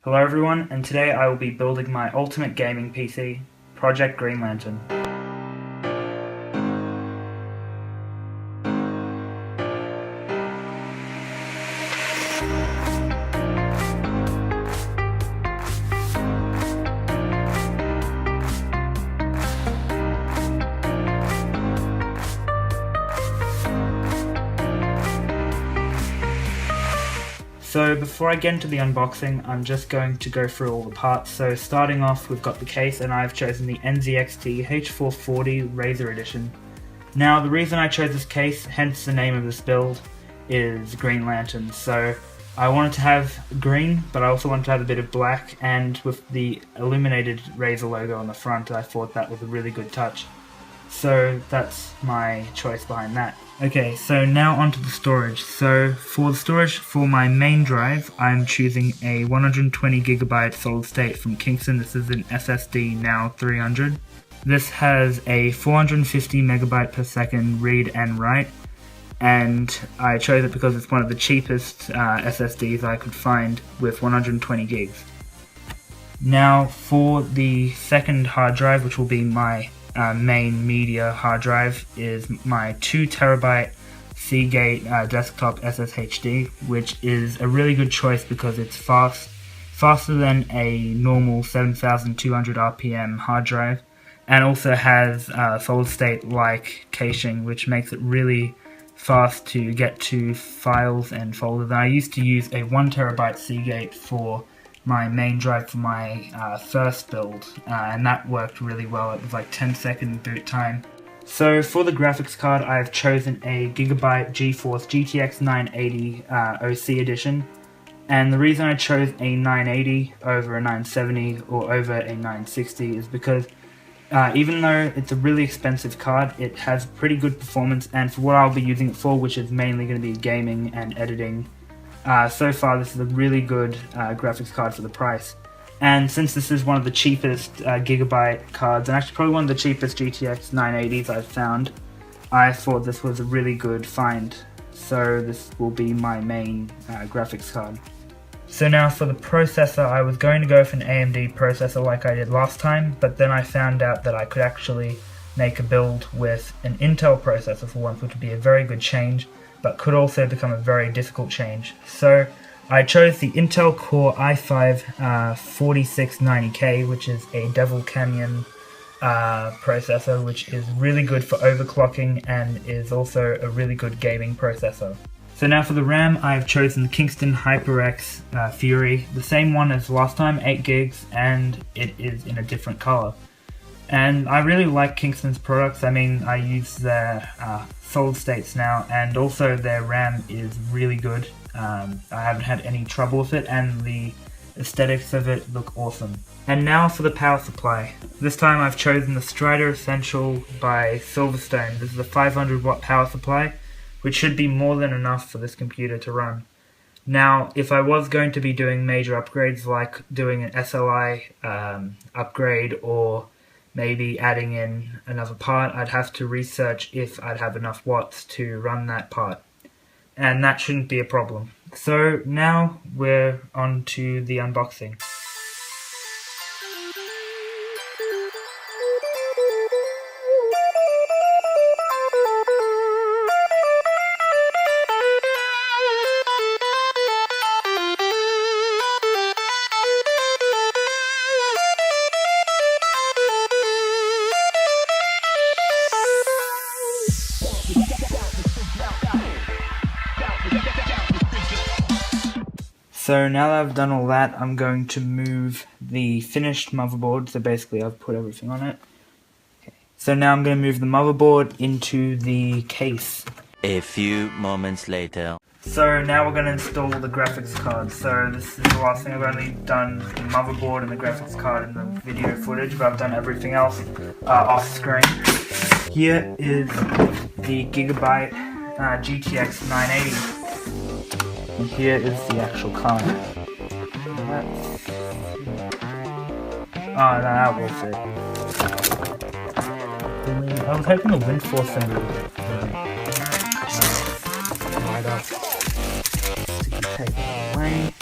Hello everyone, and today I will be building my ultimate gaming PC, Project Greenlantern. So before I get into the unboxing, I'm just going to go through all the parts. So starting off, we've got the case, and I've chosen the NZXT H440 Razor Edition. Now the reason I chose this case, hence the name of this build, is Green Lantern. So I wanted to have green, but I also wanted to have a bit of black, and with the illuminated Razor logo on the front, I thought that was a really good touch. So that's my choice behind that. Okay, so now onto the storage. So for the storage for my main drive, I'm choosing a 120GB solid state from Kingston. This is an SSD Now 300. This has a 450MB per second read and write, and I chose it because it's one of the cheapest SSDs I could find with 120 gigs. Now for the second hard drive, which will be my main media hard drive, is my 2TB Seagate desktop SSHD, which is a really good choice because it's faster than a normal 7200 RPM hard drive, and also has solid state like caching, which makes it really fast to get to files and folders. I used to use a 1TB Seagate for my main drive for my first build, and that worked really well. It was like 10-second boot time. So for the graphics card, I've chosen a Gigabyte GeForce GTX 980 OC edition, and the reason I chose a 980 over a 970 or over a 960 is because even though it's a really expensive card, it has pretty good performance, and for what I'll be using it for, which is mainly going to be gaming and editing, so far this is a really good graphics card for the price. And since this is one of the cheapest Gigabyte cards, and actually probably one of the cheapest GTX 980s I've found, I thought this was a really good find. So this will be my main graphics card. So now for the processor, I was going to go for an AMD processor like I did last time, but then I found out that I could actually make a build with an Intel processor for once, which would be a very good change, but could also become a very difficult change. So I chose the Intel Core i5 4690K, which is a Devil Canyon processor, which is really good for overclocking and is also a really good gaming processor. So now for the RAM, I've chosen the Kingston HyperX Fury, the same one as last time, 8 gigs, and it is in a different color. And I really like Kingston's products. I mean, I use their solid states now, and also their RAM is really good. I haven't had any trouble with it, and the aesthetics of it look awesome. And now for the power supply. This time I've chosen the Strider Essential by Silverstone. This is a 500 watt power supply, which should be more than enough for this computer to run. Now, if I was going to be doing major upgrades, like doing an SLI upgrade or maybe adding in another part, I'd have to research if I'd have enough watts to run that part, and that shouldn't be a problem. So now we're on to the unboxing. So now that I've done all that, I'm going to move the finished motherboard. So basically I've put everything on it. Okay. So now I'm going to move the motherboard into the case. A few moments later. So now we're going to install the graphics card. So this is the last thing. I've only done the motherboard and the graphics card in the video footage, but I've done everything else off screen. Here is the Gigabyte GTX 980. And here is the actual card. Oh, no, that will fit. I was hoping the wind force symbol would get right up. Sticky tape away.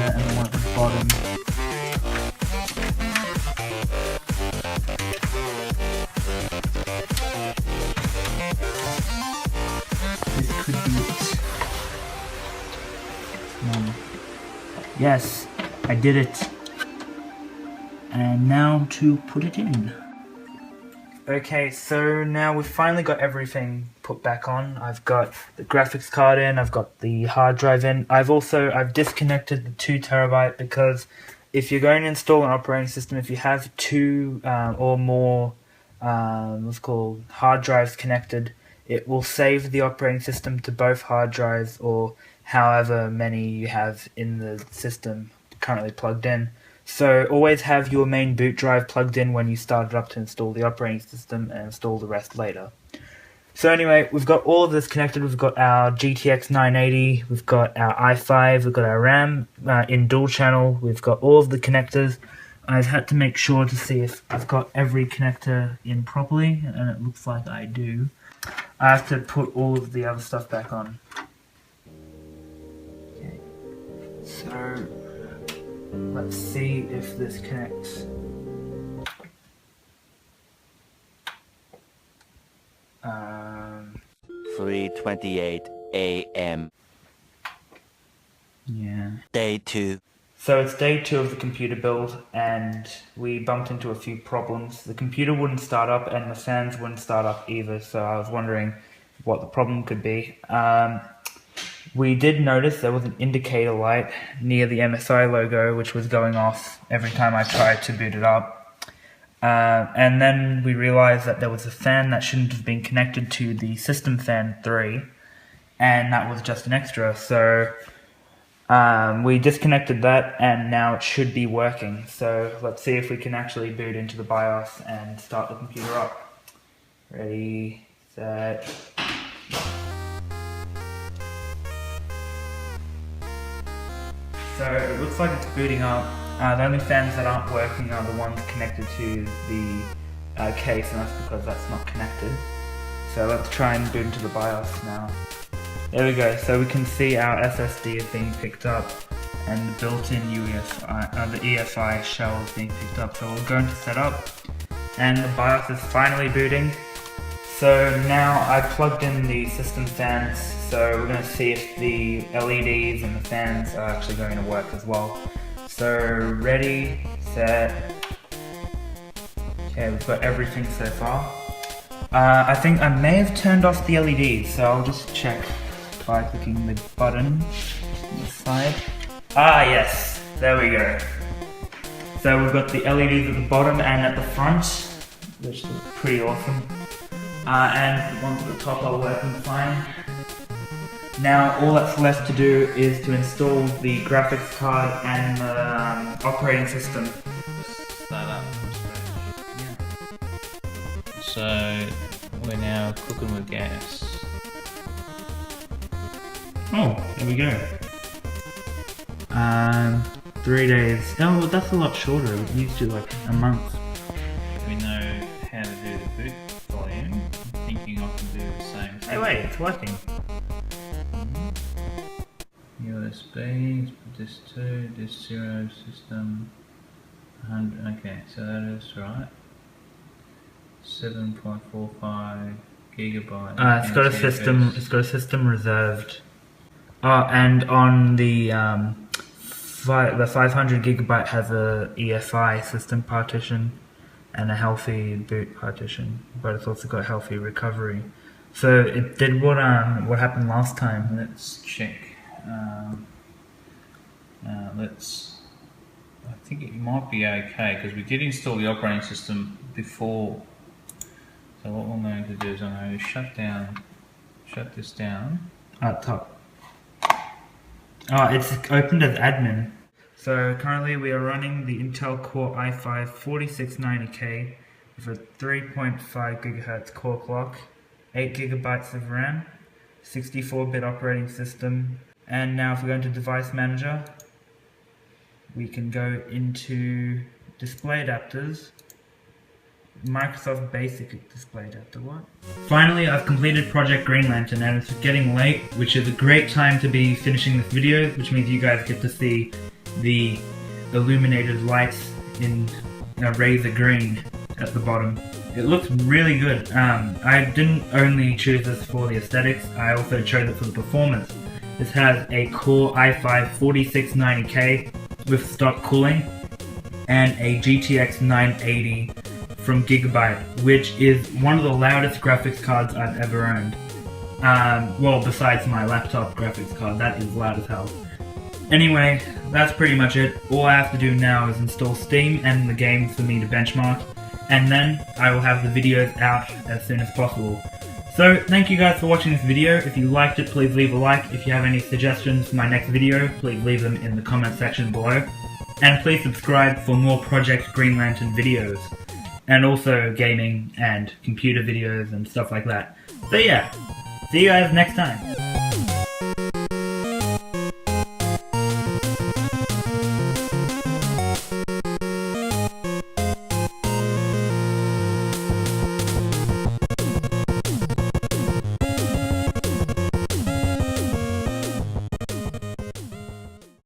there and the one at the bottom. This could be it. Yes, I did it. And now to put it in. Okay, so now we've finally got everything put back on. I've got the graphics card in, I've got the hard drive in. I've disconnected the 2TB because if you're going to install an operating system, if you have two or more what's called hard drives connected, it will save the operating system to both hard drives or however many you have in the system currently plugged in. So always have your main boot drive plugged in when you start it up to install the operating system and install the rest later. So anyway, we've got all of this connected. We've got our GTX 980, we've got our i5, we've got our RAM in dual channel, we've got all of the connectors. I've had to make sure to see if I've got every connector in properly, and it looks like I do. I have to put all of the other stuff back on. Okay, so let's see if this connects. Um, 3:28 a.m. Yeah. Day 2. So it's day 2 of the computer build, and we bumped into a few problems. The computer wouldn't start up, and the fans wouldn't start up either, so I was wondering what the problem could be. We did notice there was an indicator light near the MSI logo, which was going off every time I tried to boot it up. And then we realized that there was a fan that shouldn't have been connected to the System Fan 3, and that was just an extra. So we disconnected that, and now it should be working. So let's see if we can actually boot into the BIOS and start the computer up. Ready, set. So it looks like it's booting up. The only fans that aren't working are the ones connected to the case, and that's because that's not connected. So let's try and boot into the BIOS now. There we go, so we can see our SSD is being picked up, and the built-in UEFI, the EFI shell is being picked up. So we're going to setup, and the BIOS is finally booting. So now I've plugged in the system fans, so we're going to see if the LEDs and the fans are actually going to work as well. So ready, set. Okay, we've got everything so far. I think I may have turned off the LEDs, so I'll just check by clicking the button on the side. Ah yes, there we go. So we've got the LEDs at the bottom and at the front, which is pretty awesome. And the ones at the top are working fine. Now all that's left to do is to install the graphics card and the operating system. Start up from scratch. So we're now cooking with gas. Oh, there we go. 3 days. Oh, well, that's a lot shorter. It used to like a month. We know how to do the boot volume. I'm thinking I can do the same thing. Hey, wait, it's working. USB, this 2, this 0 system, 100, okay, so that is right. 7.45 gigabyte. It's got a system. It's got a system reserved. And on the 500 gigabyte has a EFI system partition and a healthy boot partition, but it's also got healthy recovery. So it did what happened last time. Let's check. I think it might be okay because we did install the operating system before. So what I'm going to do is I'm going to shut this down. At top. Oh, it's opened as admin. So currently we are running the Intel Core i5 4690K with a 3.5 GHz core clock, 8 GB of RAM, 64-bit operating system, and now if we go into Device Manager, we can go into Display Adapters, Microsoft Basic Display Adapter, what? Finally, I've completed Project Greenlantern and it's getting late, which is a great time to be finishing this video, which means you guys get to see the illuminated lights in a razor green at the bottom. It looks really good. I didn't only choose this for the aesthetics, I also chose it for the performance. This has a Core i5 4690K with stock cooling and a GTX 980 from Gigabyte, which is one of the loudest graphics cards I've ever owned. Well, besides my laptop graphics card, that is loud as hell. Anyway, that's pretty much it. All I have to do now is install Steam and the game for me to benchmark, and then I will have the videos out as soon as possible. So, thank you guys for watching this video. If you liked it, please leave a like. If you have any suggestions for my next video, please leave them in the comment section below. And please subscribe for more Project Greenlantern videos. And also gaming and computer videos and stuff like that. So yeah, see you guys next time.